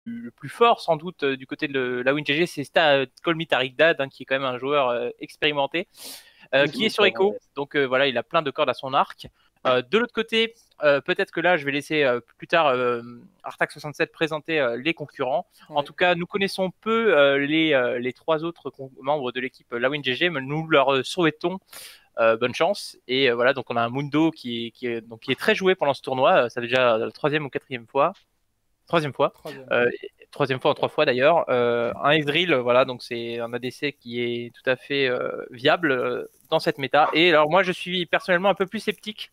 le plus fort sans doute du côté de la WinGG, c'est Colmy Tariq-Dad, hein, qui est quand même un joueur expérimenté, qui est sur Echo. Donc voilà, il a plein de cordes à son arc. De l'autre côté, peut-être que là, je vais laisser plus tard Artax67 présenter les concurrents. Ouais. En tout cas, nous connaissons peu les trois autres membres de l'équipe la WinGG, mais nous leur souhaitons bonne chance. Et voilà, donc on a un Mundo qui est très joué pendant ce tournoi. Ça fait déjà la troisième ou quatrième fois. Troisième fois. Troisième fois en 3 fois d'ailleurs. Un Ezreal, voilà, donc c'est un ADC qui est tout à fait viable dans cette méta. Et alors moi, je suis personnellement un peu plus sceptique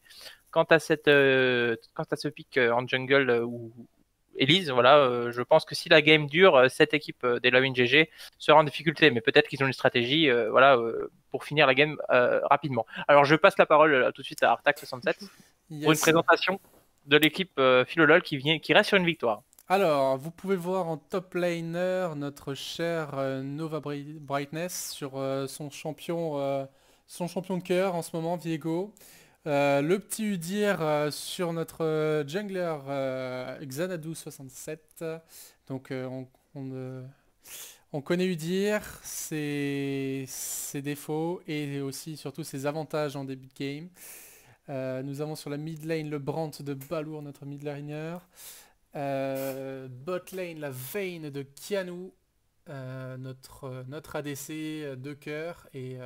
quant à ce pick en jungle ou Elise. Voilà, je pense que si la game dure, cette équipe des Lawin GG sera en difficulté, mais peut-être qu'ils ont une stratégie, voilà, pour finir la game rapidement. Alors je passe la parole tout de suite à Artax67 pour une présentation de l'équipe Philolol qui reste sur une victoire. Alors, vous pouvez voir en top laner notre cher Nova Brightness sur son champion de cœur en ce moment, Viego. Le petit Udyr sur notre jungler Xanadu67. Donc on connaît Udyr, ses défauts et aussi surtout ses avantages en début de game. Nous avons sur la mid lane le Brandt de Balor, notre mid laner. Bot lane, la Vayne de Kianu, notre ADC de cœur et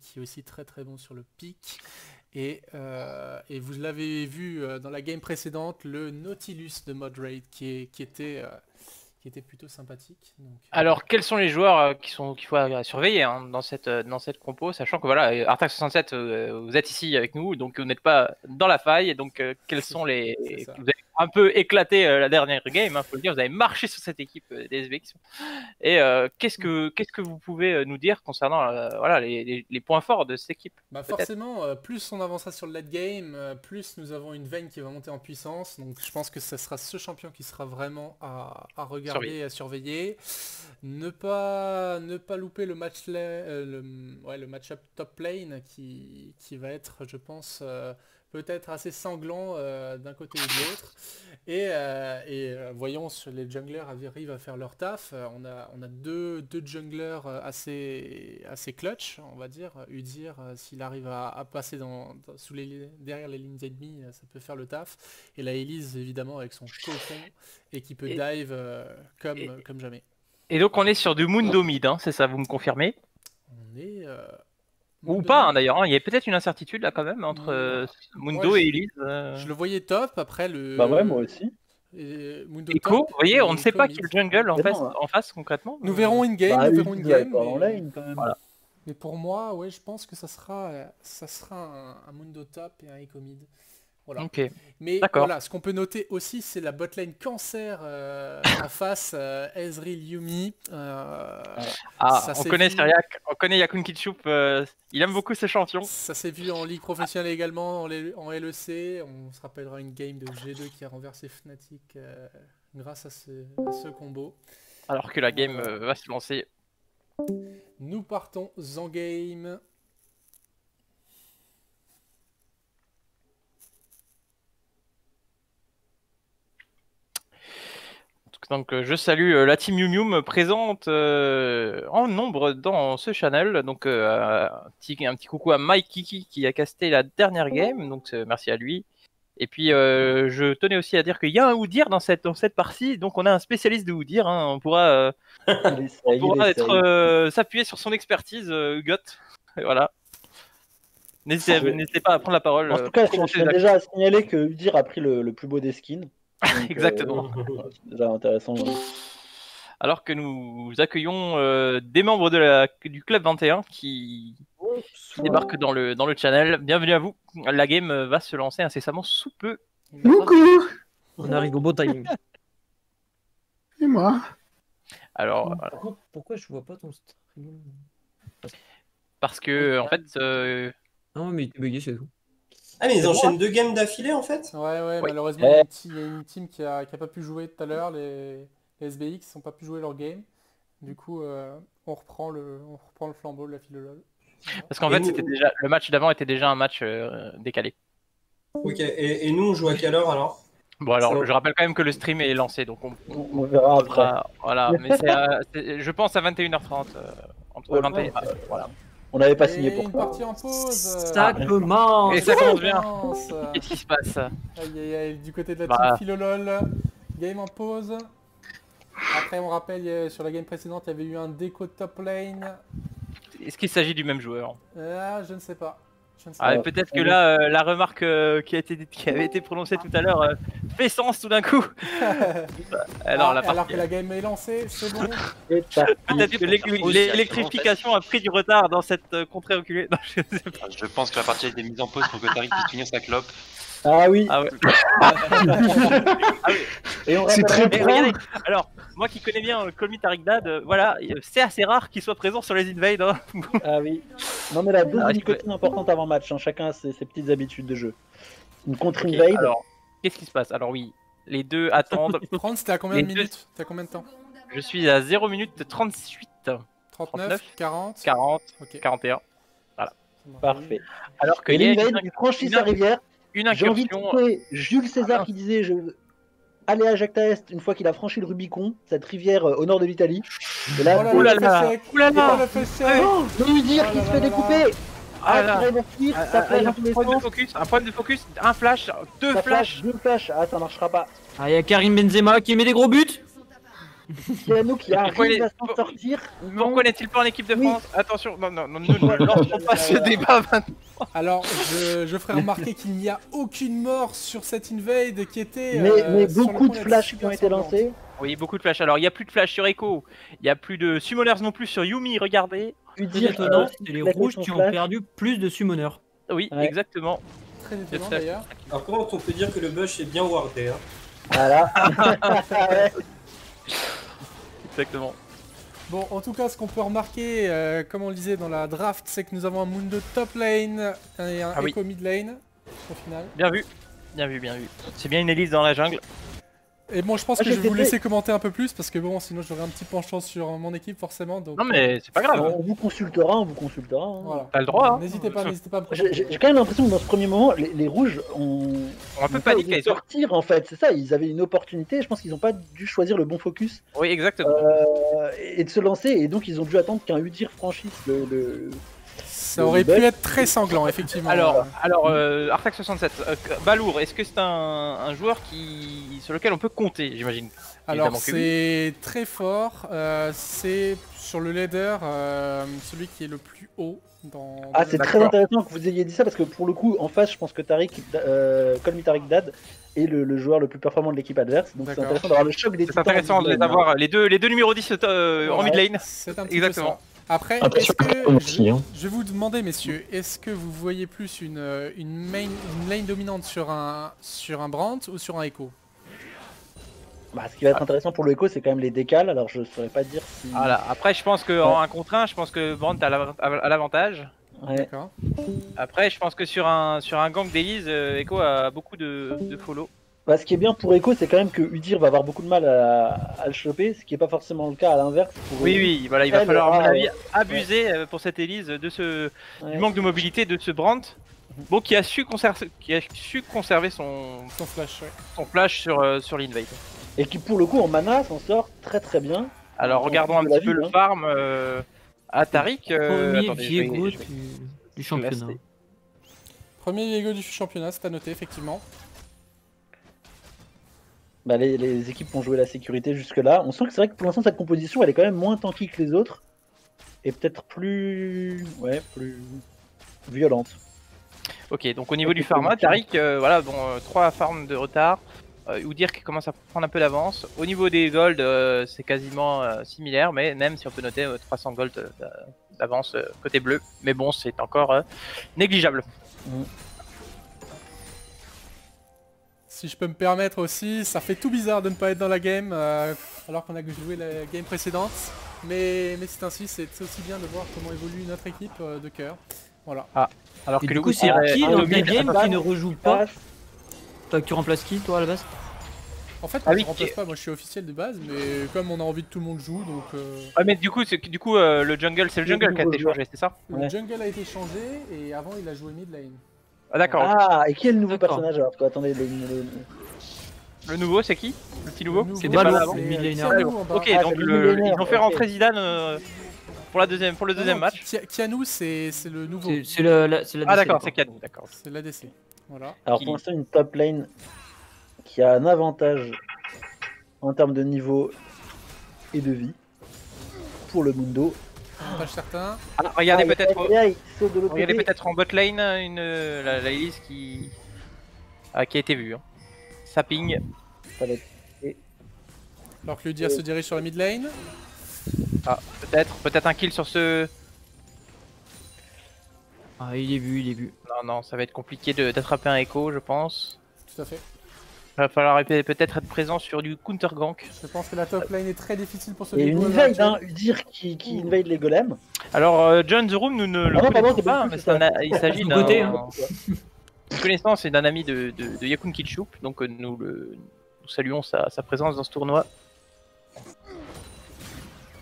qui est aussi très très bon sur le pic. Et vous l'avez vu dans la game précédente, le Nautilus de Moderate qui était plutôt sympathique. Donc, alors, quels sont les joueurs qu'il faut surveiller hein, dans cette compo, sachant que voilà, Artax67, vous êtes ici avec nous, donc vous n'êtes pas dans la faille. Donc, quels sont les... Vous avez un peu éclaté la dernière game, hein, faut le dire, vous avez marché sur cette équipe des SBX. Et qu'est-ce que vous pouvez nous dire concernant voilà, les points forts de cette équipe? Bah forcément, plus on avancera sur le late game, plus nous avons une veine qui va monter en puissance. Donc je pense que ce sera ce champion qui sera vraiment à regarder et à surveiller. Ne pas louper le match-up top lane qui va être, je pense, peut-être assez sanglant d'un côté ou de l'autre. Et voyons si les junglers arrivent à faire leur taf. On a deux junglers assez clutch, on va dire. Udyr, s'il arrive à passer derrière les lignes ennemies, ça peut faire le taf. Et la Elise, évidemment, avec son cocon et qui peut dive comme jamais. Et donc on est sur du Mundo mid, hein, c'est ça, vous me confirmez? On est... Ou pas hein, d'ailleurs, hein. Il y a peut-être une incertitude là quand même entre Mundo et Elise. Je le voyais top, après le... Bah ouais, moi aussi. Mundo Echo, top, vous voyez, on ne sait pas quel jungle en face concrètement. Nous verrons in-game, bah, nous verrons in-game. En lane quand même. Voilà. Mais pour moi, ouais, je pense que ça sera un Mundo top et un Echo mid. Voilà. Okay. Mais voilà, ce qu'on peut noter aussi, c'est la botlane cancer en face, Ezreal Yumi. On connaît Syriac, on connaît Yakun Kitchup, il aime beaucoup ce champion. Ça s'est vu en ligue professionnelle également, en LEC. On se rappellera une game de G2 qui a renversé Fnatic grâce à ce combo. Alors que la game va se lancer. Nous partons en game. Donc je salue la team Yum Yum présente en nombre dans ce channel. Donc un petit coucou à Mike Kiki qui a casté la dernière game. Donc merci à lui. Et puis je tenais aussi à dire qu'il y a un Udyr dans cette partie. Donc on a un spécialiste de Udyr. Hein. On pourra, s'appuyer sur son expertise, Hugot. Voilà. N'hésitez pas à prendre la parole. En tout cas, je tiens déjà à signaler que Udyr a pris le plus beau des skins. Donc, exactement. C'est déjà intéressant. Ouais. Alors que nous accueillons des membres du Club 21 qui débarquent dans le channel. Bienvenue à vous. La game va se lancer incessamment sous peu. Coucou. On arrive au beau timing. Et moi? Alors, pourquoi je vois pas ton stream? Parce que, en fait... Non, mais il était bugué, c'est tout. Ah, mais ils enchaînent 2 games d'affilée, en fait? Ouais, malheureusement, il y a une team qui a pas pu jouer tout à l'heure. Les SBX n'ont pas pu jouer leur game. Du coup, on reprend le flambeau de la Philolol. Parce qu'en fait, le match d'avant était déjà un match décalé. Ok, et nous, on joue à quelle heure, alors? Bon alors, je rappelle quand même que le stream est lancé, donc On verra après. voilà, mais je pense à 21h30, entre 21 voilà. On n'avait pas signé Et pour une ça. partie en pause. Ça commence. Et ça commence bien. Commence. Qu'est-ce qui se passe? Aïe aïe aïe, du côté de la Bah. team Philolol, game en pause. Après on rappelle, sur la game précédente, il y avait eu un déco top lane. Est-ce qu'il s'agit du même joueur? Je ne sais pas. Je ne sais Ah, pas. peut-être que là, la remarque qui avait été prononcée tout à l'heure fait sens tout d'un coup. Alors, alors que la game est lancée, c'est bon. peut-être que l'électrification a pris du retard dans cette contrée reculée. Non, je sais pas. Je pense que la partie a été mise en pause pour que Tariq puisse finir sa clope. Ah oui. Ah ouais. Et on C'est rappellera- très Et regardez, alors, moi qui connais bien Call Me Tariq Dad, voilà, c'est assez rare qu'il soit présent sur les invades. Hein. Ah oui. Non mais la dose Ah, de nicotine importante avant match, hein. Chacun a ses petites habitudes de jeu. Une contre Ok, invade. alors, qu'est-ce qui se passe? Alors oui, les deux attendent. Franz, t'es à combien de Les deux- minutes? T'as combien de temps? Je suis à 0 minutes 38, 39, 40. 40, Ok. 41. Parfait. Alors que Et il y a l'invade, il franchit sa rivière. une J'ai envie de incursion. citer Jules César qui disait aller à Jacta Est une fois qu'il a franchi le Rubicon, cette rivière au nord de l'Italie. Et là, Oh là là là, là. le fait sec. Ouh là là. Oh, le fait sec. oh, de lui dire Oh qu'il là se là fait là découper. Ah là. il va fuir, ça flash dans tous les un problème de sens. focus, un problème de focus, un flash, deux Ça flashs. flash, deux flashs. Ah, ça marchera pas. Ah, il y a Karim Benzema qui met des gros buts. Kiano qui Pourquoi arrive il est- à s'en sortir. Pourquoi n'est-il pas en équipe de Oui. France? Attention, non, nous ne lançons pas ce débat maintenant. Alors, je ferai remarquer qu'il n'y a aucune mort sur cette invade qui était. Mais sur le beaucoup de point d'être flashs qui super ont été sanglante. lancés. Oui, beaucoup de flash. Alors, il n'y a plus de flash sur Echo, il n'y a plus de summoners non plus sur Yumi, regardez. Plus Udyr étonnant, qui c'est les claque rouges son qui ont flash. perdu plus de summoners. Oui, Ouais. exactement. Très étonnant C'est ça. d'ailleurs. Alors comment on peut dire que le bush est bien wardé hein? Voilà. Ouais. Exactement. Bon, en tout cas, ce qu'on peut remarquer, comme on le disait dans la draft, c'est que nous avons un Mundo top lane et un Ah oui. Echo mid lane au final. Bien vu. Bien vu, bien vu. C'est bien une Elise dans la jungle. Et bon, je pense Ah, que je vais j'étais vous fait. laisser commenter un peu plus parce que bon, sinon j'aurais un petit penchant sur mon équipe forcément. Donc, Non, mais c'est pas grave. On vous consultera, on vous consultera. hein. voilà. T'as le droit. Hein. N'hésitez pas à me J'ai proposer. j'ai quand même l'impression que dans ce premier moment, les rouges ont On peut ont pas paniquer. osé sortir en fait. C'est ça, ils avaient une opportunité. Je pense qu'ils n'ont pas dû choisir le bon focus Oui, exactement. et de se lancer. Et donc ils ont dû attendre qu'un Udyr franchisse le. Ça aurait pu être très sanglant, effectivement. Alors, Artax67, Balour, est-ce que c'est un joueur sur lequel on peut compter, j'imagine? Alors évidemment que c'est très fort. C'est sur le leader, celui qui est le plus haut dans. Ah, dans c'est le- très intéressant que vous ayez dit ça parce que pour le coup, en face, je pense que Tariq, Call Me Tariq Dad est le joueur le plus performant de l'équipe adverse. Donc c'est D'accord. intéressant d'avoir le choc des C'est titans. intéressant en mid lane, d'avoir les deux numéros 10 en Ouais, mid lane. C'est un petit Exactement. peu ça. Après, Après, est-ce sur que Chrome aussi, hein. je vais vous demander, messieurs, est-ce que vous voyez plus une lane dominante sur un Brandt ou sur un Echo? Bah, ce qui va être intéressant pour le Echo, c'est quand même les décals. Alors je saurais pas dire si. Voilà. Après, je pense qu'en 1 contre 1, je pense que Brandt a l'avantage. Ouais. D'accord. Après, je pense que sur un gang d'Elise, Echo a beaucoup de follow. Bah, ce qui est bien pour Echo, c'est quand même que Udyr va avoir beaucoup de mal à le choper, ce qui est pas forcément le cas à l'inverse. pour Oui, eux. oui, voilà, il va Elle falloir, à mon aura, avis, abuser pour cette Elise du Ouais. manque de mobilité de ce Brandt. Bon, qui a su conserver son Son flash, ouais. flash sur l'invade. Et qui pour le coup en mana s'en sort très très bien. Alors, On regardons un la petit peu vie, le hein. farm à Tariq. Premier Attendez, Viego je vais- du championnat. classer. Premier Viego du championnat, c'est à noter, effectivement. Bah, les équipes ont joué la sécurité jusque-là. On sent que c'est vrai que pour l'instant, cette composition, elle est quand même moins tanky que les autres. Et peut-être plus... Ouais, plus violente. Ok, donc au niveau du pharma, Tariq, voilà, bon, 3 farms de retard. Udyr qui commence à prendre un peu d'avance. Au niveau des gold, c'est quasiment similaire, mais même si on peut noter 300 gold d'avance côté bleu. Mais bon, c'est encore négligeable. Si je peux me permettre aussi, ça fait tout bizarre de ne pas être dans la game alors qu'on a joué la game précédente. Mais c'est ainsi, c'est aussi bien de voir comment évolue notre équipe de cœur. Voilà. Alors Et que du le coup, c'est qui dans ta domine- game qui ne rejoue pas? Ah, Toi, tu remplaces qui, toi, à la base? En fait, Ah oui, je remplace pas, moi je suis officiel de base, mais comme on a envie que tout le monde joue, donc Ah, mais du coup, le jungle, c'est le jungle qui a été changé, c'est ça? le Ouais. jungle a été changé et avant il a joué mid lane. Ah, d'accord. Ah, et qui est le nouveau D'accord. personnage alors? Attendez, Le nouveau, c'est qui? Le petit nouveau? Le C'était nouveau, pas là avant. c'est Mid-laner. Tianou en bas. Ok, Ah, donc c'est le ils ont fait ok. rentrer Zidane pour le deuxième Non, match. Tianou, c'est le nouveau. C'est la Ah d'accord, c'est Canou, d'accord. C'est l'ADC. Voilà. Alors Qui- pour l'instant, une top lane qui a un avantage en termes de niveau et de vie pour le Mundo. Avantage certain. Ah, regardez Ah, peut-être il saute de l'autre regardez côté. peut-être en bot lane la Elise qui a été vue. Hein. Ça ping. Ça va être- Alors que Ludia se dirige sur la mid lane. Ah, peut-être un kill sur ce. Ah, il est vu. Non, ça va être compliqué d'attraper un écho, je pense. Tout à fait. Il va falloir peut-être être présent sur du counter gank. Je pense que la top lane est très difficile pour ce Il y a Viego une à l'heure invade, hein, actuelle. Udyr qui invade les golems. Alors, John The Room, nous ne le Ah non, pardon, connaissons c'est pas, pas mais du tout, c'est il s'agit Son d'un. côté, hein. Une connaissance et d'un ami de Yakun Kitchup, donc nous saluons sa présence dans ce tournoi.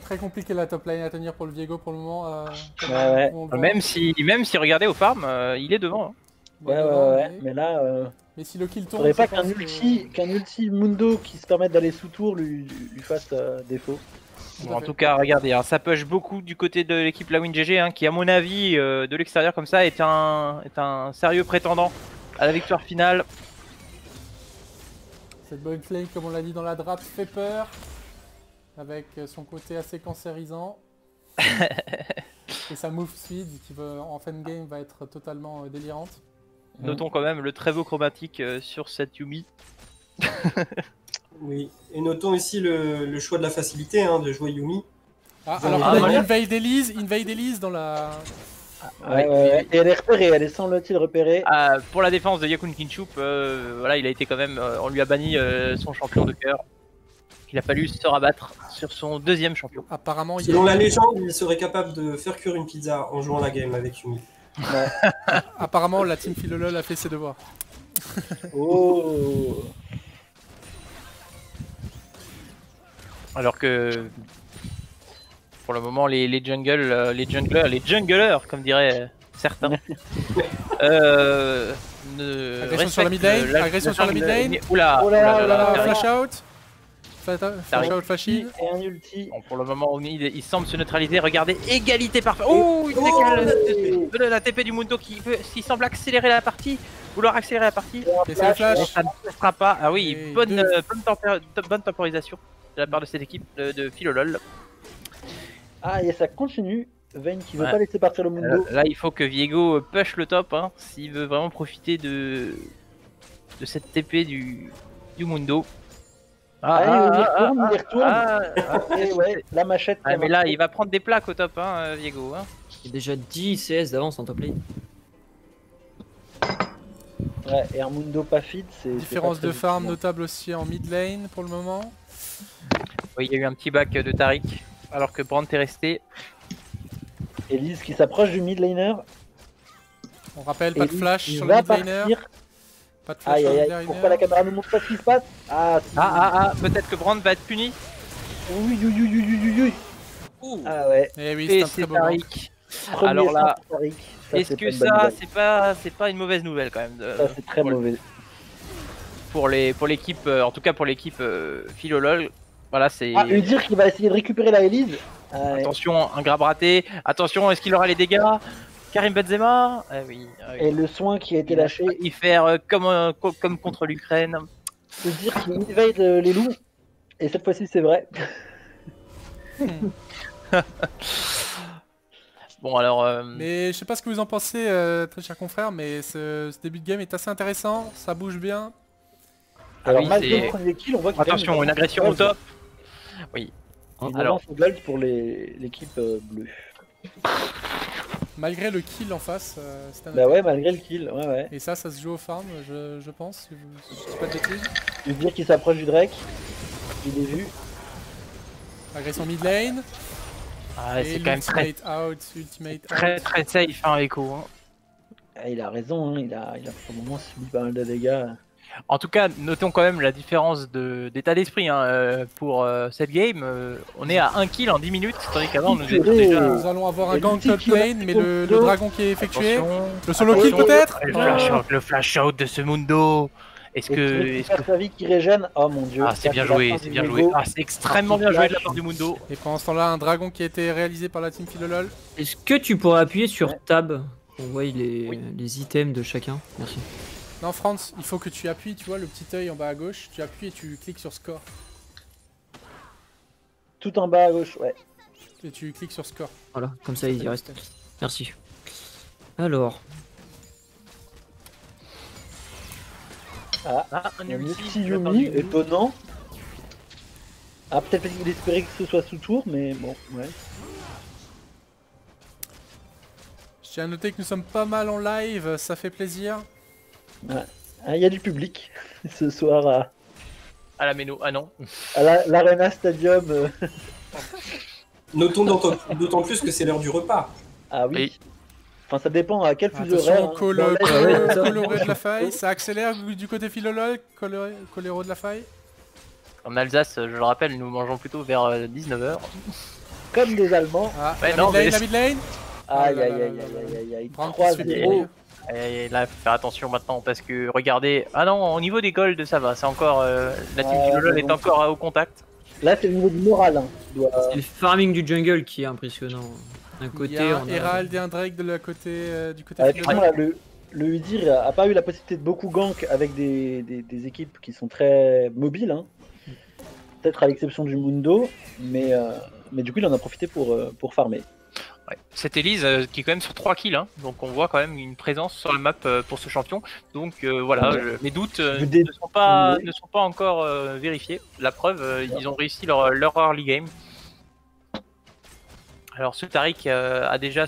Très compliqué la top lane à tenir pour le Viego pour le moment. Ouais. on le voit. Même si regardez au farm, il est devant. Hein. Il est Ouais, devant, ouais. Mais là, mais si le kill tombe, faudrait pas je pense qu'un ulti Mundo qui se permette d'aller sous tour lui fasse défaut. Tout Bon, à en fait. tout cas, regardez, hein, ça push beaucoup du côté de l'équipe La WinGG, hein, qui à mon avis, de l'extérieur comme ça, est un sérieux prétendant à la victoire finale. Cette bonne flame, comme on l'a dit dans la draft, fait peur. Avec son côté assez cancérisant. Et sa move speed qui en fin de game va être totalement délirante. Notons quand même le très beau chromatique sur cette Yumi. Oui. Et notons ici le choix de la facilité hein, de jouer Yumi. Ah, Vous alors avez- qu'on a voilà. invade Elise dans la... Ouais. Et elle est repérée, elle est semble-t-il repérée. Pour la défense de Yakun Kinchup, voilà, il a été quand même, on lui a banni son champion de cœur. Il a fallu se rabattre sur son deuxième champion. Apparemment, il y Selon a... la légende, il serait capable de faire cuire une pizza en jouant la game avec Yumi. Apparemment, la team Philolol a fait ses devoirs. Oh. Alors que pour le moment, les junglers, comme diraient certains, Agression sur la mid lane, agression sur la mid lane. Oula, Oh là là, Flash out. Flash out, flash in. Et un ulti. Bon, pour le moment, Omid, il semble se neutraliser. Regardez, égalité parfaite. Oh, il décale la TP du Mundo qui semble accélérer la partie. Vouloir accélérer la partie. Et c'est le Mais flash. ça ne sera pas. Ah oui, Et bonne temporisation de la part de cette équipe de Philolol. Ah, et ça continue. Vayne qui veut Ouais. pas laisser partir le Mundo. Là, il faut que Viego push le top hein, s'il veut vraiment profiter de cette TP du Mundo. Allez, il retourne. Et ouais, la machette. Ah, mais là, il va prendre des plaques au top, hein, Viego. Hein. Il y a déjà 10 CS d'avance en top lane. Ouais, et un Mundo pas feed, c'est. Différence c'est pas de très farm utile. notable aussi en mid lane pour le moment. Oui, il y a eu un petit back de Tariq, alors que Brandt est resté. Elise qui s'approche du mid laner. On rappelle, pas de Elise flash qui sur le va mid laner. partir. Pas de flash Aïe sur le aïe mid aïe, laner. pourquoi la caméra nous montre pas ce qui se passe? Ah, si. Peut-être que Brandt va être puni. Oui, oui, oui, oui, oui, oui. Ouh. Ah ouais, Eh oui, c'est Et un très c'est beau gank. Tariq. premier Alors là, sang pour Tariq. Ça, Est-ce c'est que pas une bonne ça, nouvelle. c'est pas une mauvaise nouvelle quand même Ça, c'est très pour- mauvais. pour l'équipe, en tout cas pour l'équipe Philolol. Voilà, c'est. Ah, Udyr qui va essayer de récupérer la Elise. Ah, ouais. Attention, un grab raté. Attention, est-ce qu'il aura les dégâts? Karim Benzema. Ah oui. Et le soin qui a été lâché. Il faire comme contre l'Ukraine. Udyr qui invade les loups. Et cette fois-ci, c'est vrai. Bon alors. Mais je sais pas ce que vous en pensez, très chers confrères, mais ce début de game est assez intéressant, ça bouge bien. Alors, oui, malgré c'est- le premier kill, on voit qu'il y a Attention, quand une même agression au top. Une Alors. avance au gold pour l'équipe bleue. Malgré le kill en face, c'est un Bah ouais, malgré le kill, ouais, ouais. Et ça se joue au farm, je pense, si je dis pas de bêtises. Udyr qui s'approche du Drake. Il est vu. Agression mid lane. Ah, Et c'est quand même très ultimate out. très safe hein, Echo. Hein. Ah, il a raison, hein. il a pour le moment subi pas mal de dégâts. En tout cas, notons quand même la différence d'état d'esprit hein, pour cette game. On est à 1 kill en 10 minutes, tandis qu'avant nous étions Purée. déjà. Nous allons avoir un Et gank l'ulti top qui va lane, mais le contre dragon qui est effectué. Attention. Le solo kill Attention. peut-être. Le flash out de ce Mundo. Est-ce que sa vie qui régène? Oh mon dieu. ah, c'est bien joué, c'est bien joué. Ah, c'est extrêmement bien joué de la part du Mundo. Et pendant ce temps-là, un dragon qui a été réalisé par la team Philolol. Est-ce que tu pourrais appuyer sur Tab pour voir les items de chacun? Merci. Non, Franz, il faut que tu appuies, tu vois, le petit œil en bas à gauche. Tu appuies et tu cliques sur score. Tout en bas à gauche, ouais. Et tu cliques sur score. Voilà, comme ça il y reste. Merci. Alors, Ah, un il y a ulti petit de la part du Yumi, Mundo. étonnant. Ah, peut-être qu'il espérait que ce soit sous tour, mais bon, ouais. Je tiens à noter que nous sommes pas mal en live, ça fait plaisir. Ah, il y a du public ce soir À la Méno, ah non. à l'Arena Stadium. Notons d'autant plus que c'est l'heure du repas. Ah oui. Oui. Enfin, ça dépend à quel fuseau Attention, horaire. Hein. coloré de la faille, ça accélère du côté Philolol, coléro de la faille. En Alsace, je le rappelle, nous mangeons plutôt vers 19h. Comme des Allemands. Ah, Ouais, la non, mid lane, mais- la mid lane. Aïe là aïe là aïe là aïe aïe aïe. Brand qui se fait 3-0. démolir. Et là, il faut faire attention maintenant parce que regardez. Ah non, au niveau des golds, ça va. C'est encore. La team Philolol mais est bon. encore au contact. Là, c'est le niveau du moral. Hein. c'est le farming du jungle qui est impressionnant. D'un Il côté, y a un on a... Herald et un Drake de la côté, du côté Ah, Philolol. putain, là, le Udyr a pas eu la possibilité de beaucoup gank avec des équipes qui sont très mobiles. Hein. Peut-être à l'exception du Mundo, mais du coup, il en a profité pour farmer. Ouais. Cette Elise qui est quand même sur 3 kills, hein. Donc on voit quand même une présence sur la map pour ce champion. Donc voilà, mes doutes ne sont pas encore vérifiés. La preuve, ils ont réussi leur early game. Alors ce Taric a déjà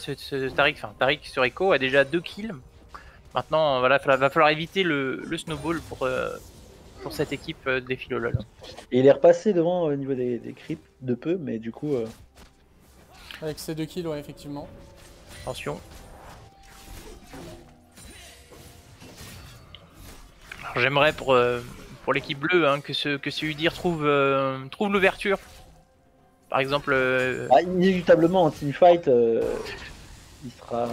Taric sur Echo a déjà 2 kills. Maintenant voilà, va falloir éviter le snowball pour cette équipe des Philolol. Et il est repassé devant au niveau des creeps de peu, mais du coup. Avec ces 2 kills, ouais, effectivement. Attention. Alors, j'aimerais pour l'équipe bleue hein, que ce Udyr trouve l'ouverture. Par exemple. Inéluctablement en teamfight, il sera.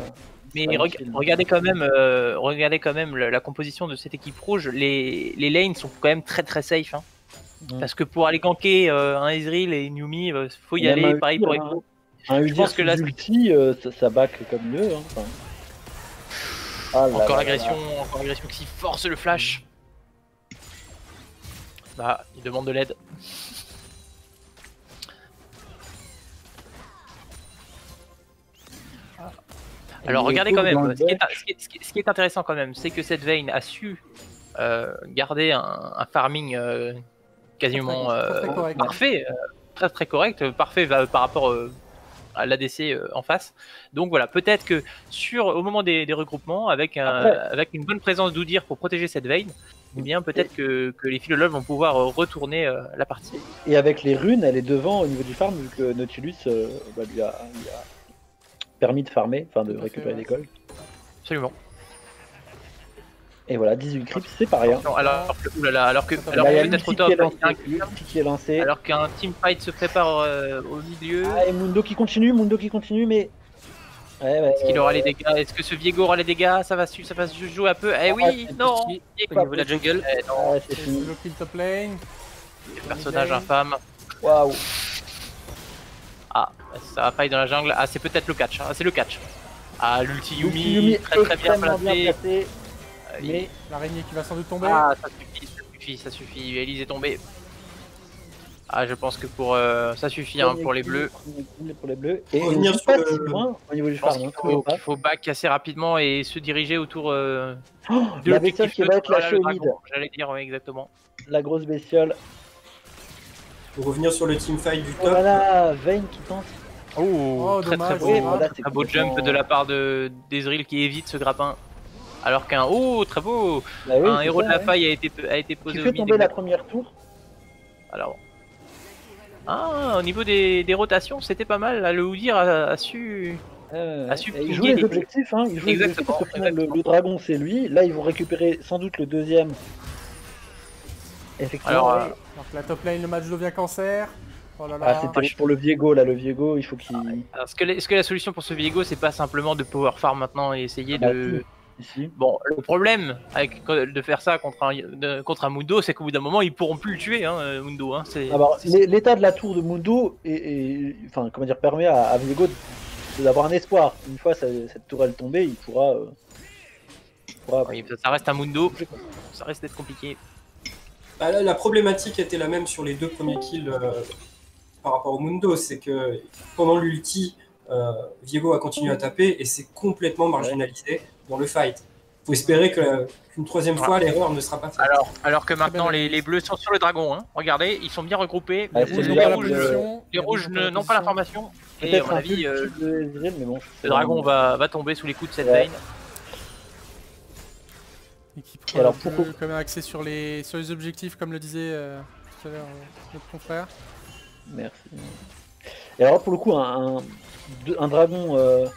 Mais pas utile. regardez quand même la composition de cette équipe rouge. Les lanes sont quand même très très safe. Hein. Parce que pour aller ganker un Ezreal et une Yumi, faut y Même aller. un Pareil Udyr, pour hein. Echo. Un Udyr pense que là, ulti, ça back comme mieux. Hein. Enfin. Ah là Encore là l'agression, là. encore l'agression qui force le flash. Bah, il demande de l'aide. Alors regardez quand même, ce qui est intéressant quand même, c'est que cette Vayne a su garder un farming quasiment très correct. parfait, très très correct, parfait par rapport à l'ADC en face. Donc voilà, peut-être que au moment des regroupements, avec une bonne présence d'Udyr pour protéger cette Vayne, eh bien peut-être que les Philolol vont pouvoir retourner la partie. Et avec les runes, elle est devant au niveau du farm, vu que Nautilus lui a permis de farmer, enfin de récupérer des golds. Absolument. Et voilà, 18 creeps, c'est pas rien. Non, alors que Là, il y a peut-être au l'ulti top, qui est lancé, il y a l'ulti qui est lancé. alors qu'un teamfight se prépare au milieu. Ah, et Mundo qui continue, mais... Ouais, Est-ce qu'il aura les dégâts? Est-ce que ce Viego aura les dégâts? Ça va se jouer un peu. Eh oui, c'est non. petit. Au niveau de la jungle. Eh non, Ouais, c'est fini. Le kill top lane. personnage infâme. Waouh. Ah, ça va pas être dans la jungle. Ah, c'est peut-être le catch. Ah, c'est le catch. Ah, l'ulti Yumi Yumi, très très bien extrêmement placé. placé. Mais L'araignée qui va sans doute tomber. Ah, ça suffit. Elise est tombée. Ah, je pense que ça suffit hein, pour les bleus. Pour les bleus. Et on Revenir n'est sur pas le- si loin au niveau du Je pense farm. qu'il faut back assez rapidement et se diriger autour Oh, de la l'objectif bestiole qui va être voilà, lâchée le au mid. dragon, j'allais dire, oui, exactement. La grosse bestiole. Pour revenir sur le teamfight du Oh top, là là, Vayne qui tente. Oh, très dommage. très Oui, beau. voilà, c'est Un beau complètement- jump de la part d'Ezreal qui évite ce grappin. Alors qu'un très beau Bah oui, un c'est héros ça, de la ouais. faille a été Qui posé au fait mid. tomber la première tour. Alors. Ah, au niveau des rotations, c'était pas mal. Là, le Udyr a su. Et su il joue pinguer les les- objectifs, hein. Il joue les objectifs Exactement, parce qu'au final, le dragon c'est lui. Là, ils vont récupérer sans doute le deuxième. Effectivement. Alors, ouais. Alors que la top lane, le match devient cancer. Oh là Ah, là. c'était pour le Viego là. Le Viego, il faut qu'il. Alors, est-ce que la solution pour ce Viego, c'est pas simplement de power farm maintenant et essayer Ah bah, de Ici. Bon, le problème avec de faire ça contre un Mundo, c'est qu'au bout d'un moment, ils pourront plus le tuer, hein, Mundo. Hein, l'état de la tour de Mundo enfin, comment dire, permet à Viego d'avoir un espoir. Une fois cette tourelle tombée, il pourra. Oui, ça reste un Mundo, ça reste d'être compliqué. Bah, la problématique était la même sur les 2 premiers kills par rapport au Mundo, c'est que pendant l'ulti, Viego a continué à taper et c'est complètement marginalisé dans le fight. Faut espérer qu'une 3e fois l'erreur ne sera pas faite. Alors que maintenant les bleus sont sur le dragon, hein. Regardez, ils sont bien regroupés. Les rouges n'ont pas l'information. Et à mon avis, le dragon va tomber sous les coups de cette veine. Et qui prend quand même accès sur les objectifs, comme le disait tout à l'heure notre confrère. Merci. Et alors pour le coup, un dragon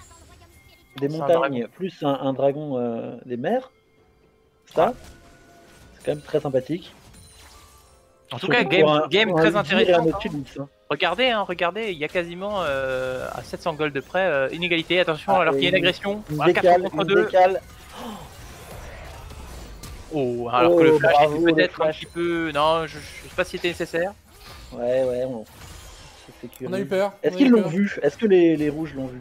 des montagnes plus un dragon des mers, ça, c'est quand même très sympathique. En tout cas, game très intéressant. Hein. Regardez, il y a quasiment à 700 gold de près, inégalité. Attention, alors qu'il y a une agression. Un 4 contre 2. Oh, alors que le flash était peut-être un petit peu... Non, je sais pas si c'était nécessaire. Ouais, on a eu peur. Est-ce qu'ils l'ont vu? Est-ce que les rouges l'ont vu?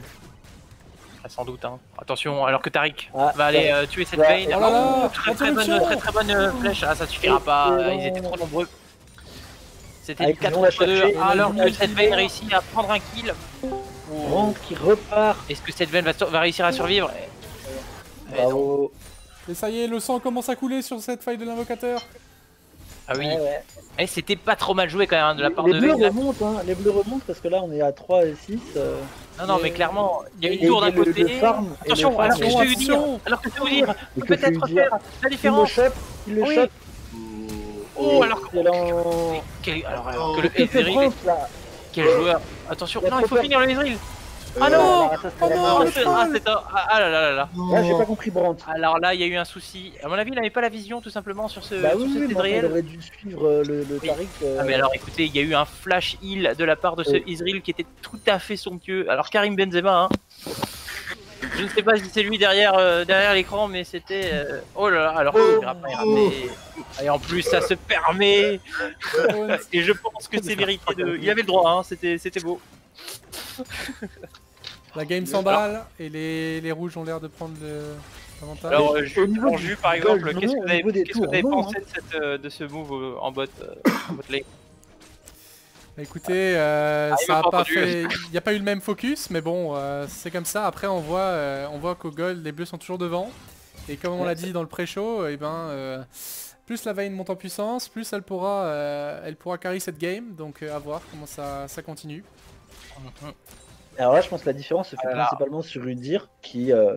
Sans doute, hein. Attention, alors que Taric va aller tuer cette veine. Très bonne flèche. Ah, ça suffira pas, ils étaient trop nombreux. C'était 4 contre 2, alors que cette veine réussit à prendre un kill. Brandt qui repart. Est-ce que cette veine va réussir à survivre? Bravo. Et ça y est, le sang commence à couler sur cette faille de l'invocateur. Ah oui. Et c'était pas trop mal joué quand même de la part de Vayne. Les bleus remontent parce que là on est à 3 et 6. Non, mais clairement, il y a une tour d'un côté. Attention, alors que je vais vous dire, peut-être faire la différence. Il le chope. Oh, alors que le Ezreal. Quel joueur. Attention, non, il faut finir le Ezreal. Ah non! Ah là là là là. Là, j'ai pas compris Brandt. Alors là, il y a eu un souci. À mon avis, il n'avait pas la vision tout simplement sur ce Ezreal. Il aurait dû suivre le Taric. Ah mais alors écoutez, il y a eu un flash heal de la part de ce Ezreal qui était tout à fait somptueux. Alors Karim Benzema, hein. Je ne sais pas si c'est lui derrière l'écran, mais c'était... Oh là là, alors qu'il ira pas y ramener. Et en plus, ça se permet. Et je pense que c'est mérité de... Il avait le droit, hein. C'était beau. La game s'emballe et les rouges ont l'air de prendre l'avantage. Alors, en jus par exemple, qu'est-ce que vous avez pensé de ce move en bot lane? Écoutez, ça a pas fait... il n'y a pas eu le même focus, mais bon, c'est comme ça. Après, on voit qu'au gold, les bleus sont toujours devant. Et comme on l'a dit dans le pré-show, et plus la Vayne monte en puissance, plus elle pourra carry cette game. Donc à voir comment ça continue. Alors là, je pense que la différence se fait principalement sur Udyr qui a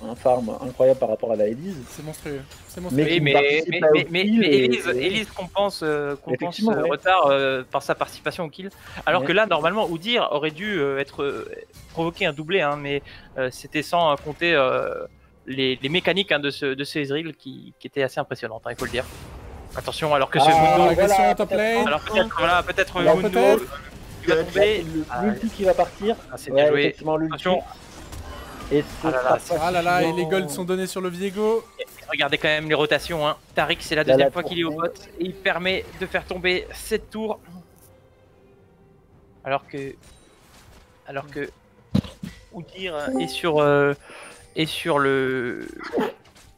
un farm incroyable par rapport à la Elise. C'est monstrueux. Mais Elise compense retard par sa participation au kill. Alors que là, normalement, Udyr aurait dû provoquer un doublé, hein, mais c'était sans compter les mécaniques de ce Ezreal qui étaient assez impressionnantes, hein, il faut le dire. Attention, alors que ce Mundo... top lane. Alors peut-être Mundo... L'ulti qui va partir. C'est bien joué. Attention. Et et les golds sont donnés sur le Viego. Regardez quand même les rotations. Hein. Taric, c'est la deuxième fois qu'il est au bot. Et il permet de faire tomber cette tour. Alors que Udyr est sur le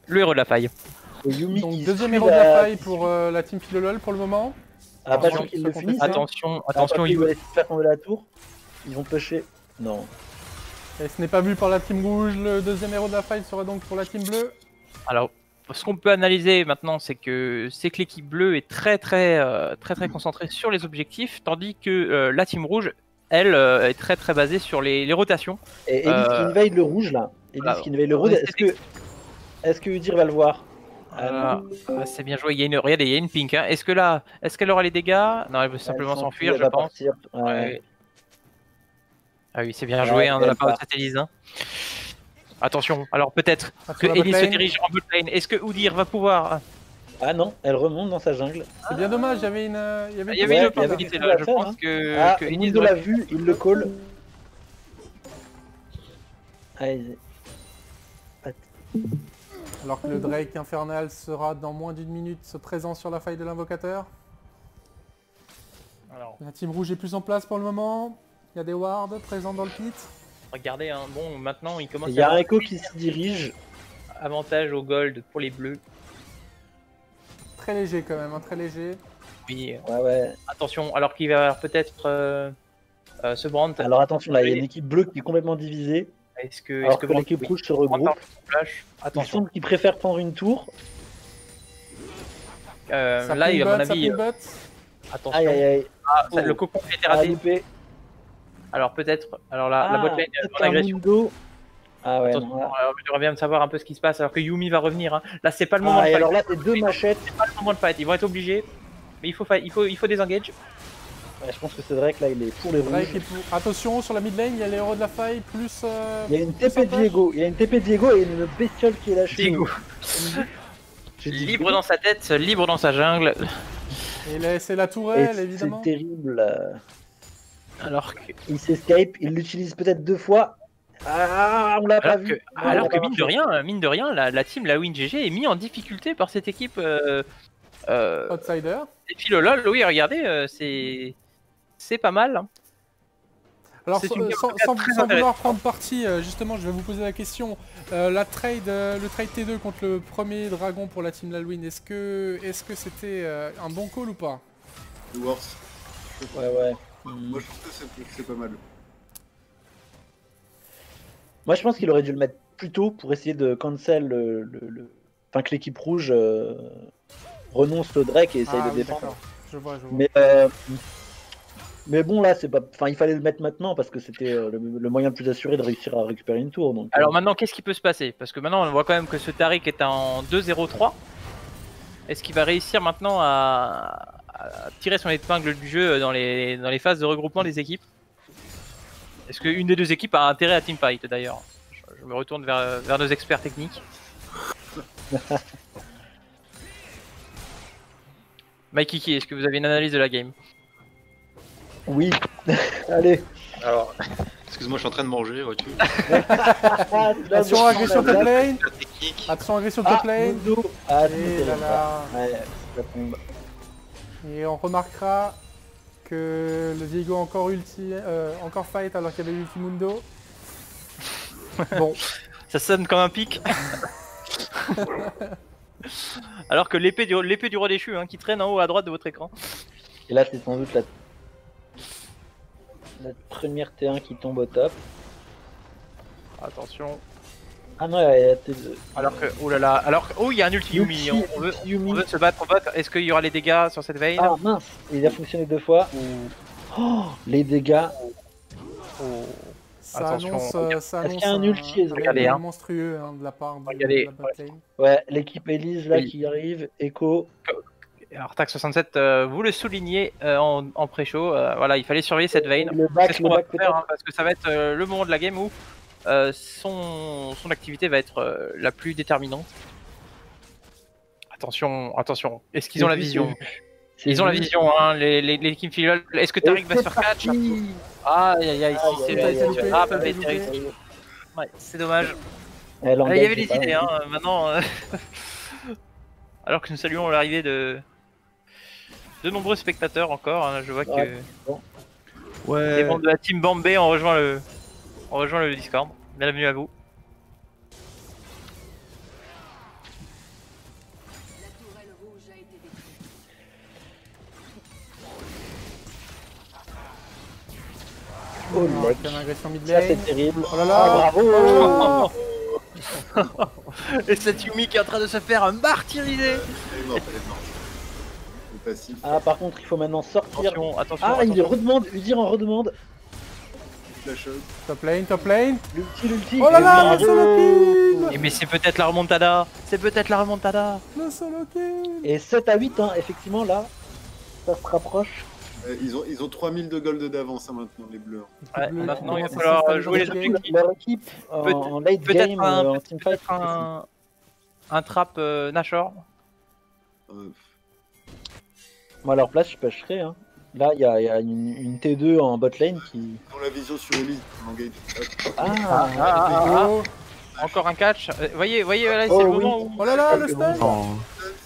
héros de la faille. Donc deuxième héros de la faille pour la team Philolol pour le moment. Attention qu'ils le finissent. Attention, ils vont faire tomber la tour. Ils vont pêcher. Non. Et ce n'est pas vu par la team rouge, le deuxième héros de la faille sera donc pour la team bleue. Alors, ce qu'on peut analyser maintenant, c'est que l'équipe bleue est très concentrée sur les objectifs, tandis que la team rouge, elle, est très basée sur les rotations. Et Elise qui veille le rouge là. Elise qui veille le rouge, est-ce que Udyr va le voir? C'est bien joué, regardez, il y a une pink. Hein. Est-ce qu'elle aura les dégâts? Non, elle veut simplement s'enfuir, je pense. Ouais. Ah oui, c'est bien joué de la part de cette Elise. Hein. Attention, alors peut-être que Elise se dirige en bot lane. Est-ce que Udyr va pouvoir... Ah non, elle remonte dans sa jungle. C'est bien dommage, il y avait une opportunité là, je pense que Elise l'a vu, il le call. Allez. Pas Alors que le Drake infernal sera dans moins d'une minute présent sur la faille de l'invocateur. Alors, La team rouge est plus en place pour le moment. Il y a des wards présents dans le pit. regardez, hein, bon, maintenant il commence Il y a un Echo qui se dirige. avantage au gold pour les bleus. Très léger quand même, hein, très léger. Oui, Ouais. attention, alors qu'il va y avoir peut-être ce Brandt. Alors attention, là, il y a une équipe bleue qui est complètement divisée. Est-ce que, Alors que Brandt- l'équipe oui, rouge se Brandt regroupe. part son flash. Il Attention. semble qu'il préfère prendre une tour. Ça Là, il à mon ça avis, ping bot. attention. Aïe. Ah, Oh. le cocon a été Ah, raté. loupé. Alors peut-être, alors la botlane peut-être en un agression. Mundo. Ah ouais, Attention, non, là. j'aimerais bien savoir un peu ce qui se passe alors que Yumi va revenir. Hein. Là, c'est pas le moment Ah, de et fight. alors là, c'est deux machettes. C'est pas le moment de fight. Ils vont être obligés. Mais il faut désengage. Ouais, je pense que c'est vrai que là, il est pour les Drake rouges. est pour... Attention, sur la mid lane, il y a les héros de la faille, plus... Il y a une TP Diego. Il y a une TP Diego et une bestiole qui est lâchée. Diego. J'ai dit Libre dans sa tête, libre dans sa jungle. Et là, c'est la Et tourelle, évidemment. c'est terrible. Alors que, Il s'escape, il l'utilise peut-être deux fois. Ah, on l'a pas vu. alors que mine de rien, la team, la WinGG est mise en difficulté par cette équipe. Outsider. Et puis le LoL, oui, regardez, c'est pas mal. Hein. Alors, C'est sans, une sans- gamme sans- très sans vouloir intéressante. prendre parti, justement, je vais vous poser la question. Le trade T2 contre le premier dragon pour la team Lalwin, est-ce que c'était un bon call ou pas? The Worst. Ouais. Moi je trouve que c'est pas mal. Moi, je pense qu'il aurait dû le mettre plus tôt pour essayer de cancel enfin, que l'équipe rouge renonce le Drake et essaye de oui, défendre. d'accord. Je vois. Mais bon, là, c'est pas. Enfin, il fallait le mettre maintenant parce que c'était le moyen le plus assuré de réussir à récupérer une tour. Donc, Alors maintenant, qu'est-ce qui peut se passer? Parce que maintenant, on voit quand même que ce Taric est en 2-0-3. Est-ce qu'il va réussir maintenant à tirer son épingle du jeu dans les phases de regroupement des équipes? Est-ce qu'une des deux équipes a intérêt à teamfight d'ailleurs? Je me retourne vers nos experts techniques. Mikey, est-ce que vous avez une analyse de la game? Oui. Allez. Alors, excuse-moi, je suis en train de manger, vois-tu. Attention, agression top lane. La technique. Attention, agression top lane. Mundo. Ah, Et c'est là là. Ouais, ça tombe. Et on remarquera que le Diego a encore encore fight alors qu'il y avait Ultimundo. Bon, Ça sonne comme un pic. Alors que l'épée du roi déchu qui traîne en haut à droite de votre écran. Et là, c'est sans doute la première T1 qui tombe au top. Attention. Ah non, il y a T2. Alors que, oh là là, il y a un ulti Yumi. On veut se battre, Est-ce qu'il y aura les dégâts sur cette veille? Ah mince, il a fonctionné deux fois. Oh, les dégâts. ça Attention. annonce qu'il y a un ulti, un regardez, réveil hein. monstrueux de la part de Regardez, la botlane. Ouais, l'équipe Elise là Oui. qui arrive, Echo. Alors Tac67, vous le soulignez en pré-show, voilà, il fallait surveiller cette veine. Le C'est back, ce le qu'on va back faire, peut-être. parce que ça va être le moment de la game où son activité va être la plus déterminante. Attention, est-ce qu'ils ont la vision? Ils ont la vision, l'équipe filiale. Est-ce que Taric va se faire catch? Aïe, ouais, c'est dommage. Il y avait des idées, maintenant. Alors que nous saluons l'arrivée de nombreux spectateurs encore, je vois que les membres de la team Bombay ont rejoint le Discord. Bienvenue à vous. Oh Alors, mec, avec une agression mid ça lane. c'est terrible. Oh là là. Ah, bravo. Oh. Et cette Yumi qui est en train de se faire martyriser. Elle est morte. Le passif. Ah par contre il faut maintenant sortir. Attention. Ah il redemande, Udir en redemande. La chose. Top lane. L'ulti. Oh là là, le bravo. solo kill. Mais c'est peut-être la remontada. Le solo kill. Et 7 à 8 effectivement là, ça se rapproche. Ils ont 3000 de gold d'avance maintenant, les bleus. Ouais, Bleu, maintenant qui il va commence à falloir s'installer jouer les dans le game. objectifs. Leur équipe en late game en teamfight. Peut-être un trap Nashor. Moi à leur place je pêcherais. Là il y a une T2 en bot lane qui. Pour la vision sur Elise, engage. Ah, Diego. Encore un catch. Voyez, là, c'est Oh, le oui. moment où. Oh là là, le stun.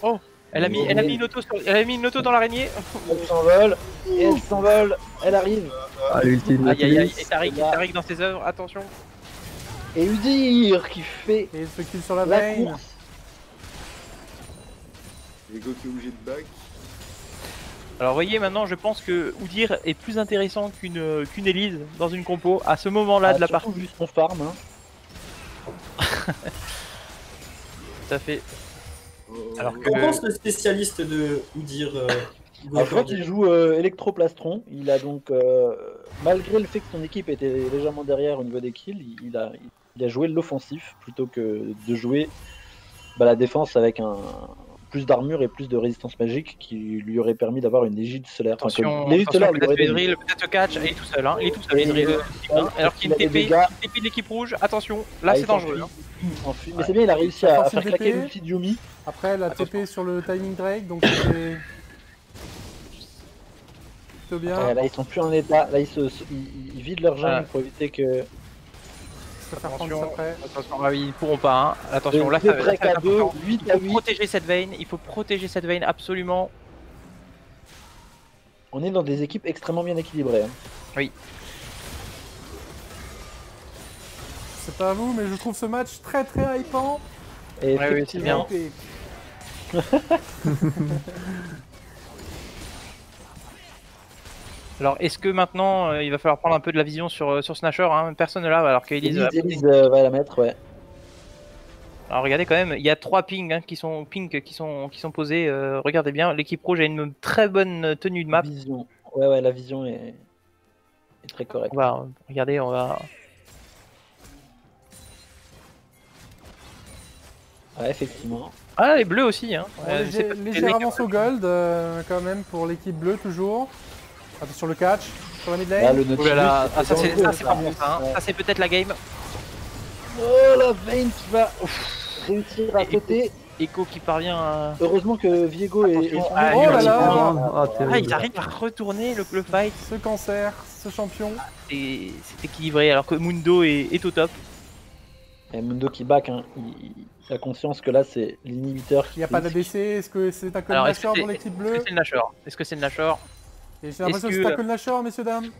Oh. Elle a mis une auto dans l'araignée. Elle s'envole, et elle s'envole, elle arrive. Ah, l'ultime Aïe aïe aïe. Nautilus. Et Tariq dans ses œuvres, attention. Et Udyr qui fait Et il se kill sur la la veine. course. Viego qui est obligé de back. Alors voyez maintenant je pense que Udyr est plus intéressant qu'une Elise dans une compo à ce moment-là de la partie. Vu son farm. Hein. Tout à fait. Alors que- Qu'en pense le spécialiste de Udyr Alors, je crois qu'il joue Electroplastron. Il a donc, malgré le fait que son équipe était légèrement derrière au niveau des kills, il a joué l'offensif plutôt que de jouer la défense avec plus d'armure et plus de résistance magique qui lui aurait permis d'avoir une égide solaire. Attention, l'égide solaire lui peut-être aurait le donné. drill, peut-être le catch, il est tout seul, hein. Il est tout seul, Et- Ezreal, alors qu'il y a une il a des TP, dégâts. TP de l'équipe rouge, attention, là Ah, c'est il dangereux. s'enfuit. Hein. Il s'enfuit. Mais c'est bien, il a réussi La à force faire TP. claquer l'ulti de Yumi. Après, la TP sur le timing Drake, donc c'est plutôt bien. Ouais, là, ils sont plus en état. Là, ils vident leur jungle Voilà. pour éviter que. Je peux faire prendre Attention, ça après. attention, ah oui, ils pourront pas, hein. Attention, là Deux ça va breaks être à 2, important. 8 Il à faut 8. protéger cette veine absolument. On est dans des équipes extrêmement bien équilibrées. Hein. C'est pas à vous, mais je trouve ce match très très hypant. Et Ouais, oui, c'est bien. Et Alors est-ce que maintenant il va falloir prendre un peu de la vision sur Snatcher, hein. Personne là alors qu'Elise. Elise va la mettre, ouais. Alors regardez quand même, il y a 3 pings hein, qui sont posés. Regardez bien, l'équipe rouge a une très bonne tenue de map. Vision. Ouais, la vision est très correcte. Regardez, on va. Ouais, effectivement. Ah les bleus aussi, hein. bon, légère avance au gold quand même pour l'équipe bleue toujours. Attends, sur le catch, sur la mid Là, lane. le Oh Nautilus, là là, ah, ça c'est dangereux, pas bon ça, hein. Ouais. Ça c'est peut-être la game. Oh, la Vayne qui va réussir à sauter. Echo qui parvient à. Heureusement que Viego est. Attention. son Ah, numéro. oh là là. Ah, Ah, terrible. ils arrivent à retourner le fight. Ce cancer, ce champion. C'est équilibré alors que Mundo est au top. Et Mundo qui back, hein. Il a conscience que là c'est l'inhibiteur Il qui. n'y a pas d'ADC, est-ce que c'est Tackle Alors, Nashor dans l'équipe bleue? Est-ce que c'est le Nashor? Et j'ai l'impression que est-ce c'est que- Tackle Nashor, messieurs dames.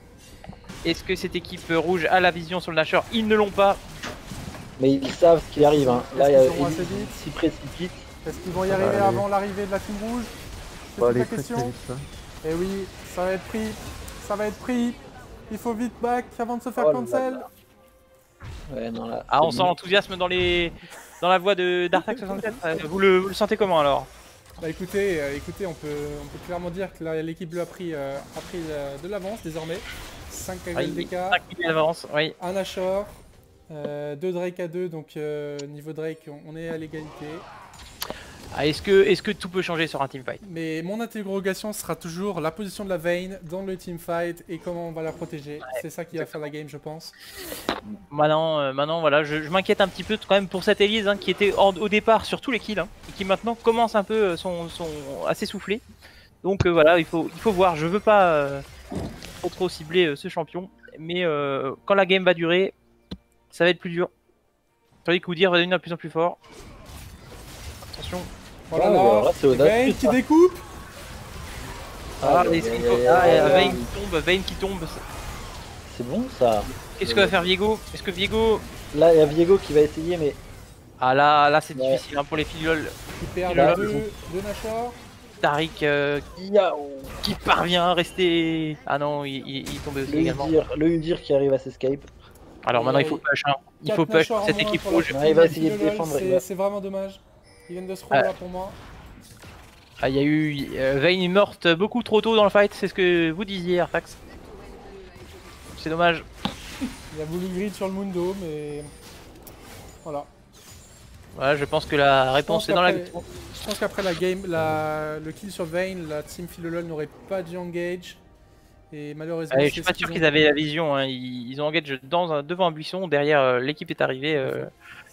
Est-ce que cette équipe rouge a la vision sur le Nashor? Ils ne l'ont pas. Mais ils savent ce qui arrive. Hein. Là, il y a Est-ce qu'ils vont assez Elise vite qui s'y précipite. Est-ce qu'ils vont y arriver aller. avant l'arrivée de la team rouge? C'est Faut toute aller la très question. très vite, ça. Et oui, ça va être pris. Ça va être pris. Il faut vite back avant de se faire Oh là cancel. là. Ouais, non, là. Ah, on c'est sent l'enthousiasme dans la voix de d'Artax67. Vous le sentez comment alors? Bah écoutez, on peut clairement dire que l'équipe bleue a pris de l'avance désormais. 5 Ah, KGL il DK, 5 minutes d'avance, oui. un Nashor, 2 Drake à 2, donc niveau Drake on est à l'égalité. Ah, est-ce que tout peut changer sur un teamfight? Mais mon interrogation sera toujours la position de la Vayne dans le teamfight et comment on va la protéger. C'est ça qui va faire la game, je pense. Maintenant voilà, je m'inquiète un petit peu quand même pour cette Elise hein, qui était au départ sur tous les kills hein, et qui maintenant commence un peu à s'essouffler. Donc voilà, il faut voir. Je veux pas trop cibler ce champion, mais quand la game va durer, ça va être plus dur. Tandis que Udyr va devenir de plus en plus fort. Attention. Voilà, Oh, alors là, c'est audacieux, Vayne qui ça. découpe. Vayne qui tombe. C'est bon ça. Qu'est-ce que va faire Viego? Est-ce que Viego... Là, il y a Viego qui va essayer, mais. Ah là c'est Ouais. difficile hein, pour les filles Qui perd Là, 2 Nashor. Tariq qui parvient à rester... Ah non, il est tombé aussi également. Le Udyr qui arrive à s'escape. Alors maintenant il faut push, hein. Il faut push pour cette équipe rouge. Ouais, il va essayer de défendre, il va- C'est vraiment dommage. Ils viennent de se roller là pour moi. Ah, il y a eu Vayne est morte beaucoup trop tôt dans le fight, c'est ce que vous disiez Artax. C'est dommage. Il a voulu grid sur le Mundo, mais voilà. Voilà, je pense que la réponse est dans la... Je pense qu'après la game, le kill sur Vayne, la team Philolol n'aurait pas dû engage. Et malheureusement, Je suis pas sûr qu'ils avaient la vision, hein. Ils ont engagé devant un buisson, derrière l'équipe est arrivée,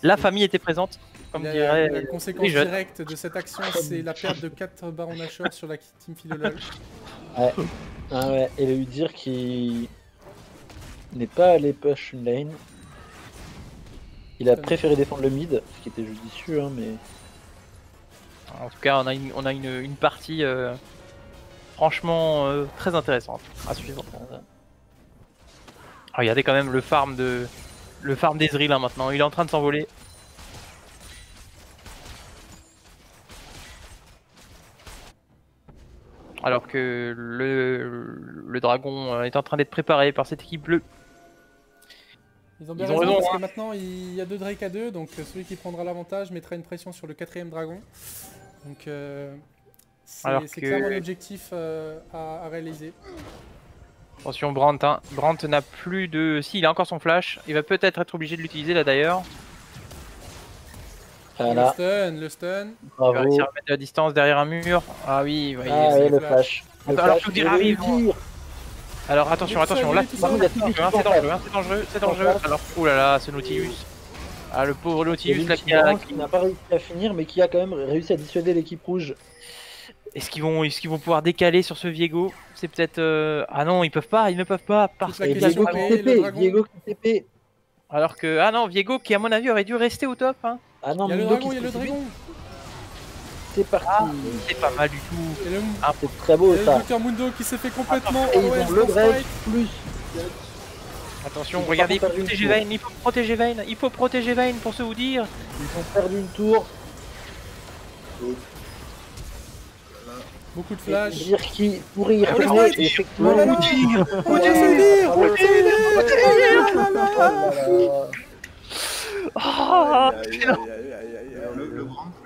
la famille était présente, comme dirait la conséquence les jeunes. directe de cette action, c'est la perte de 4 barons Nashor sur la team Philolol. Ouais. Ah ouais. Et le Udyr qui n'est pas allé push une lane. Il a préféré défendre le mid, ce qui était judicieux, hein, mais... En tout cas, on a une partie franchement très intéressante à suivre. Regardez quand même le farm d'Ezreal hein, maintenant, il est en train de s'envoler. Alors que le dragon est en train d'être préparé par cette équipe bleue. Ils ont bien raison, parce que maintenant il y a 2 Drake à 2, donc celui qui prendra l'avantage mettra une pression sur le 4ème dragon. Donc c'est clairement l'objectif à réaliser. Attention Brandt, hein. Brandt n'a plus de... Si, il a encore son flash, il va peut-être être obligé de l'utiliser là d'ailleurs. Voilà. Le stun. Bravo. Il va réussir à mettre de la distance derrière un mur. Ah oui, vous voyez, ouais, le flash. Alors que dire arrive. Alors attention, attention, là c'est dangereux. Alors, oulala, ce Nautilus. Ah, le pauvre Nautilus là qui n'a pas réussi à finir, mais qui a quand même réussi à dissuader l'équipe rouge. Est-ce qu'ils vont pouvoir décaler sur ce Viego? C'est peut-être... Ah non, ils ne peuvent pas parce que Viego qui TP. Alors que... Ah non, Viego qui à mon avis aurait dû rester au top hein. Ah non, il y a le dragon. C'est parti. Ah, c'est pas mal du tout. C'est très beau ça. Le Dr Mundo qui s'est fait complètement... Et ils ont le Drake plus. Attention, regardez, il faut protéger Vayne, il faut protéger Vayne pour se vous dire. Ils ont perdu une tour. Beaucoup de flash. Dire qui pourrait y retourner et effectivement Le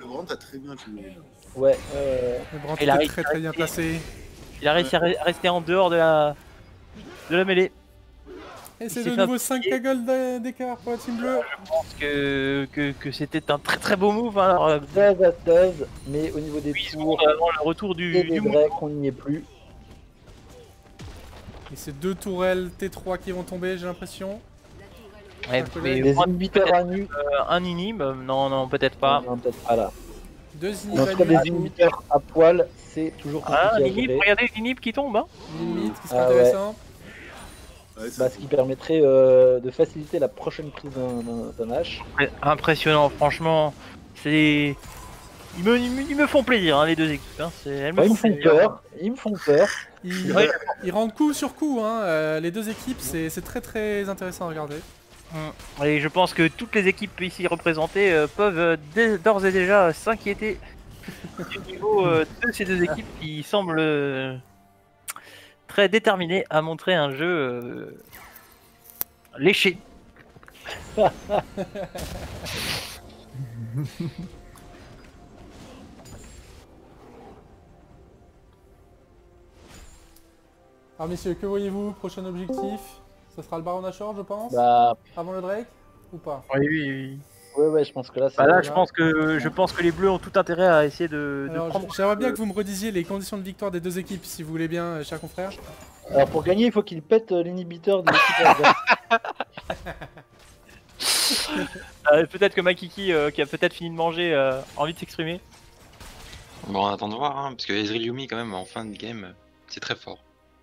Brandt a très bien joué. Ouais. Le Brandt est très bien placé. Il a réussi à rester en dehors de la mêlée. Et c'est de nouveau 5 gold d'écart pour la team bleue. Je pense que c'était un très beau move. Alors, 16 à 16, mais au niveau des tours, avant le retour du Drake, on n'y est plus. Et c'est 2 tourelles T3 qui vont tomber, j'ai l'impression. Ouais, les inhibiteurs à nu. Un inhib, non, peut-être pas. Non, peut-être pas là. 2 inhibiteurs. Entre les inhibiteurs à poil, c'est toujours compliqué à gérer. Regardez l'inhib qui tombe. Hein. Limite, qui serait intéressant. Bah, ce qui permettrait de faciliter la prochaine prise d'un H. Impressionnant, franchement. C'est... Ils me font plaisir, hein, les deux équipes. Hein. Ils me font peur. Ils me font peur. Ils rentrent coup sur coup. Hein. Les deux équipes, c'est très intéressant à regarder. Et je pense que toutes les équipes ici représentées peuvent d'ores et déjà s'inquiéter du niveau de ces deux équipes qui semblent très déterminées à montrer un jeu léché. Alors messieurs, que voyez-vous? Prochain objectif? Ça sera le Baron Nashor, je pense. Bah... Avant le Drake ou pas? Oui. Ouais, je pense que là, c'est... Bah là, je pense que les Bleus ont tout intérêt à essayer de prendre... J'aimerais bien que vous me redisiez les conditions de victoire des deux équipes, si vous voulez bien, chers confrères. Alors pour gagner, il faut qu'il pète l'inhibiteur de l'équipe adverse. Peut-être que Makiki, qui a peut-être fini de manger, a envie de s'exprimer. Bon, on attend de voir, hein, parce que Ezreal Yumi, quand même, en fin de game, c'est très fort.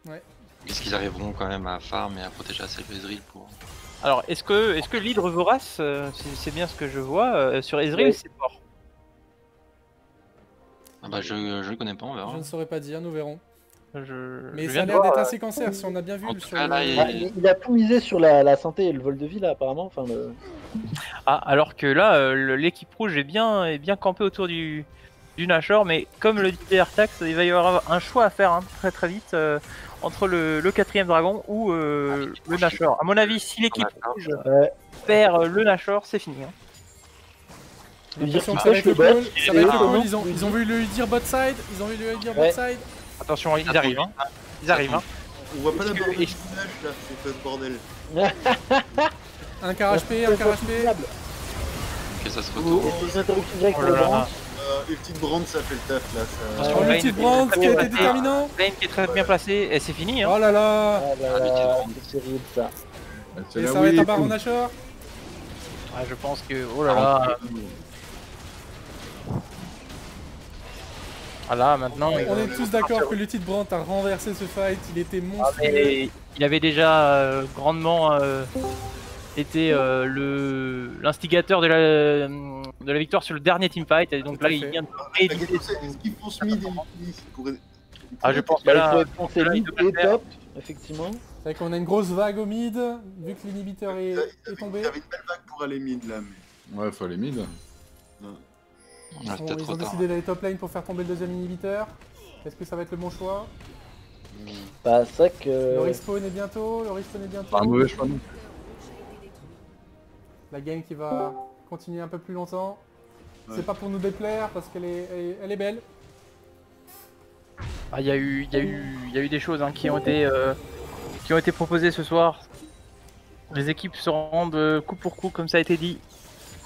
Ouais. Est-ce qu'ils arriveront quand même à farm et à protéger assez le Ezreal pour... Alors, est-ce que l'hydre vorace, c'est bien ce que je vois, sur Ezreal, c'est fort? Ah bah je le connais pas, on verra. Je ne saurais pas dire, nous verrons. Mais je ça a l'air d'être un séquencer, si on a bien vu. Il a tout misé sur la santé et le vol de vie là apparemment. Enfin, Ah, alors que là, l'équipe rouge est bien campée autour du Nashor, mais comme le dit Artax, il va y avoir un choix à faire hein, très vite entre le 4ème dragon ou le Nashor. À mon avis, si l'équipe rouge perd le Nashor, c'est fini. Hein. Ça va être cool. Ils ont voulu lui dire bot side. Bot side. Attention, ils arrivent. Hein. Ils arrivent. Hein. On voit pas la barre de village là, c'est quoi ce bordel? Un car HP, un car HP. Ok, ça se retourne. Ulti de Brandt, ça fait le taf là. Attention, l'ulti de Brandt qui a été déterminant. Vayne qui est très bien placé et c'est fini. Hein. Oh là là. C'est terrible ça. Et ça va être un Baron Nashor. Ah, je pense que... Oh là là. Ah là, maintenant... On est tous d'accord que l'ulti de Brandt a renversé ce fight. Il était monstrueux. Il avait déjà grandement était l'instigateur de la victoire sur le dernier teamfight. Et donc Tout à là, il fait. vient de rééditer Est-ce qu'ils font ce mid et mid Ah, je pense que Bah, il là, faut être pensé là, il mid devrait le et faire. top, effectivement. C'est vrai qu'on a une grosse vague au mid, vu que l'inhibiteur est tombé. Il y avait une belle vague pour aller mid là. Mais... Ouais, faut aller mid. Ils ont décidé d'aller top lane pour faire tomber le deuxième inhibiteur. Est-ce que ça va être le bon choix? Bah, c'est vrai Le que. respawn est bientôt, Pas un mauvais choix non. La game qui va continuer un peu plus longtemps. Ouais. C'est pas pour nous déplaire parce qu'elle elle est belle. Ah, il y a eu des choses qui ont été proposées ce soir. Les équipes se rendent coup pour coup, comme ça a été dit.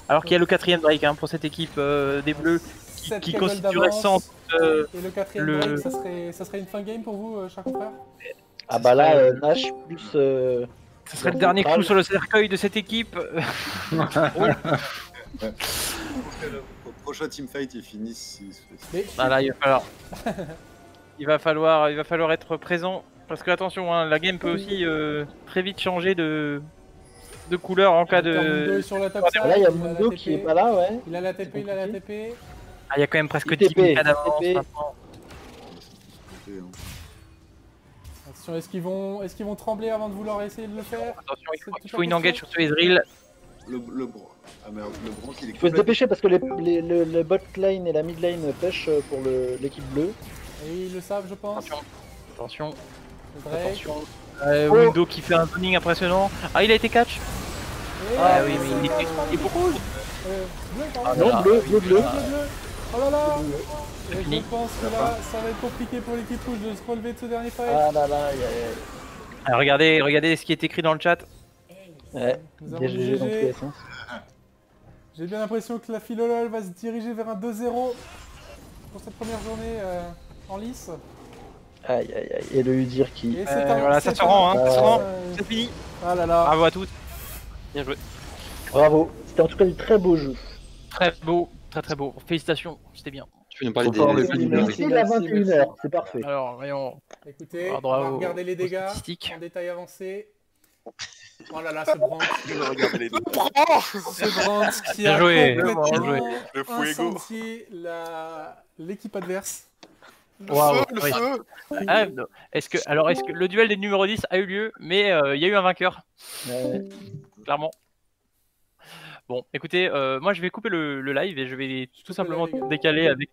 Alors qu'il y a le 4ème break pour cette équipe des Bleus qui constituerait sans Et le 4ème break, ça serait une fin game pour vous, chers confrères? Ah bah là, Nash plus. ce serait le dernier clou sur le cercueil de cette équipe. Au prochain teamfight, ils finissent. Mais Là, il va falloir être présent. Parce que attention, la game peut aussi très vite changer de couleur en cas Mundo de... est sur la top side, Là, il y a la Mundo TP. qui est pas là, ouais. Il a la TP, il a la TP. Ah, il y a quand même presque ITP, 10 000 d'avance ITP. maintenant. Attention, est-ce qu'ils vont trembler avant de vouloir essayer de le faire? Attention, il C'est toute faut la une engage question. sur Ezreal. Le bronze. Ah merde, le bronze il est Il faut se dépêcher parce que le bot lane et la mid lane pêchent pour l'équipe bleue. Et ils le savent, je pense. Attention, Le Drake. attention. Mundo qui fait un zoning impressionnant. Ah, il a été catch. Et Ah là, oui, mais il est pour rouge. Bleu, pardon. Ah, Non, là, bleu, oui, bleu, bleu. Bleu. Oh là là. Et je fini. pense que là, ça va être compliqué pour l'équipe rouge de se relever de ce dernier fight. Ah là là, Alors, regardez ce qui est écrit dans le chat. ouais. Nous avons Des du GG dans tous GG. les sens. J'ai bien l'impression que la Philolol va se diriger vers un 2-0 pour cette première journée en lice. Aïe aïe aïe. Et le Udir qui. Et c'est un- Voilà, ça se rend, ça se rend. C'est fini. Ah là là. Bravo à toutes. Bien joué. Bravo. C'était en tout cas du très beau jeu. Très beau, très beau. Félicitations, c'était bien. Tu peux nous parler Trop fort, des les filles. Merci la 21h, c'est parfait. Alors, voyons. Écoutez, Ah, on bravo va regarder les aux dégâts statistiques. en détail avancé. Oh là là, ce Brandt. Regardez les deux. Ce Brandt qui Bien a joué, complètement bien joué. Le fuego. incendié l'équipe adverse. Waouh, Le oui. feu. Ah, non. Est-ce que le duel des numéros 10 a eu lieu, mais il y a eu un vainqueur, clairement. Bon, écoutez, moi je vais couper le live et je vais tout simplement décaler avec